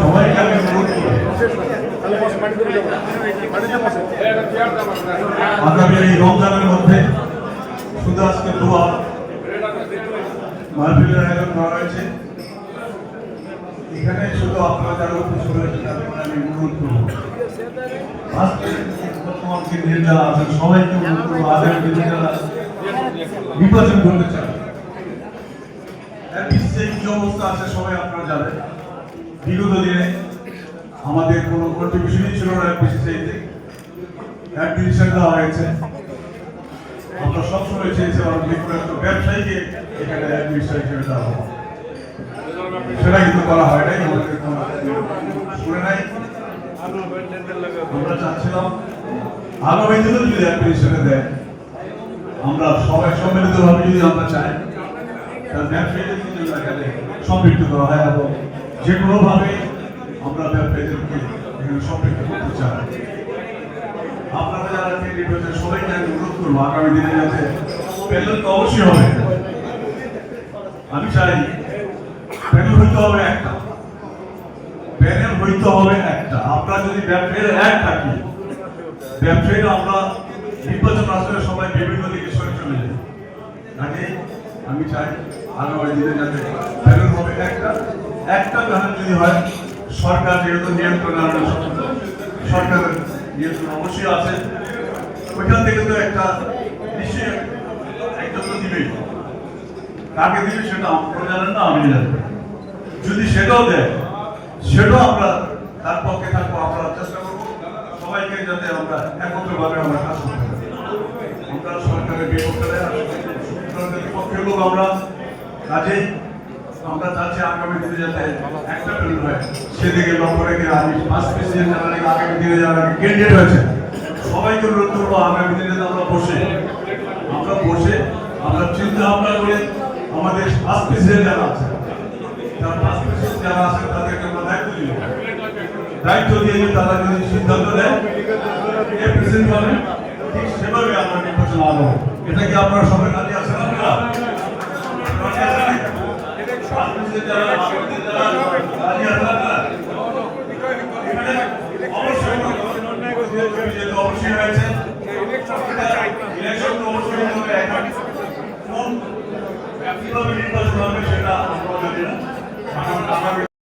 সবাইকে আমি অনুরোধ করি আগামী এই রমজানের মধ্যে শুধু আজকে দোয়া মাহফিলের আয়োজন করা হয়েছে। এখানে শুধু আপনারা যারা উপস্থিত হয়েছে তাদেরকে আমি অনুরোধ করবো আজকে বর্তমান কেন্দ্রে যারা আছেন সবাইকে অনুরোধ করবো আগামী দিনে যারা নির্বাচন করতে চান কি অবস্থা আছে সবাই আপনারা জানেন। বিগত দিনে আমাদের কোনো কন্ট্রিবিউশনই ছিল না এফবিসিসিআইতে, অ্যাডমিনিস্ট্রেশন দেওয়া হয়েছে। আমরা সবসময় চেয়েছি আমার কোনো একটা ব্যবসায়ীকে এখানে অ্যাডমিনিস্ট্রেশন হিসেবে দেওয়া হবে, সেটা কিন্তু করা হয় নাই, আমাদের শুনে নাই। আমরা চাচ্ছিলাম আগামী দিনেও যদি অ্যাডমিনিস্ট্রেশনে দেয়, আমরা সবাই সম্মিলিতভাবে যদি আমরা চাই ব্যবসায়ীদের কিন্তু সম্পৃক্ত করা হয় এবং যে কোনোভাবে আমরা ব্যবসায়ীদেরকে এখানে সম্পৃক্ত করতে চাই। আপনারা যারা নির্বাচন সবাইকে আমি অনুরোধ করবো আগামী দিনে যাতে প্যানেল তো অবশ্যই হবে। আমি চাই প্যানেল হইতে হবে একটা, প্যানেল হইতে হবে একটা। আপনারা যদি ব্যবসায়ীরা এক থাকি, ব্যবসায়ীরা আমরা নির্বাচন আসলে সবাই বিভিন্ন দিকে সরে চলে যাই। আগে আমি চাই আগামী দিনে যাতে প্যানেল হবে একটা, একটা প্যানেল যদি হয় সরকার যেহেতু নিয়ন্ত্রণে আনবে, সরকারের নিয়ন্ত্রণ অবশ্যই আছে, ওইখান থেকে তো একটা নিশ্চয়ই একজন তো দিবেই। কাকে দিবে সেটা আপনারা জানেন না, আমি জানি। যদি সেটাও দেয় সেটাও আমরা তার পক্ষে থাকবো, আমরা চেষ্টা করবো সবাইকে যাতে আমরা একত্রভাবে আমরা কাজ করতে পারি। আমরা সরকারের বিপক্ষে পক্ষের লোক আমরা কাজেই আমরা চাচ্ছি আগামী দিনে যাতে একটা প্যানেল হয়, সেদিকে লক্ষ্য রেখে আমি ফার্স্ট প্রেসিডেন্ট যারা আগামী দিনে যারা ক্যান্ডিডেট হয়েছে সবাইকে অনুরোধ করবো আগামী দিনে আমরা বসে আমরা চিন্তা ভাবনা করে আমাদের ফার্স্ট প্রেসিডেন্ট যারা আছে, ফার্স্ট প্রেসিডেন্ট যারা আছে তাদেরকে আমরা দায়িত্ব দিয়ে তারা যদি সিদ্ধান্ত নেয় এ প্রেসিডেন্ট হবে, ঠিক সেভাবে আমরা নির্বাচন আনবো। এটা কি আপনারা সবাই রাজি আছেন? আপনারা অবশ্যই হয়েছে ইলেকশন অবশ্যই হবে, এখন নির্বাচন হবে সেটা আমরা জানি না।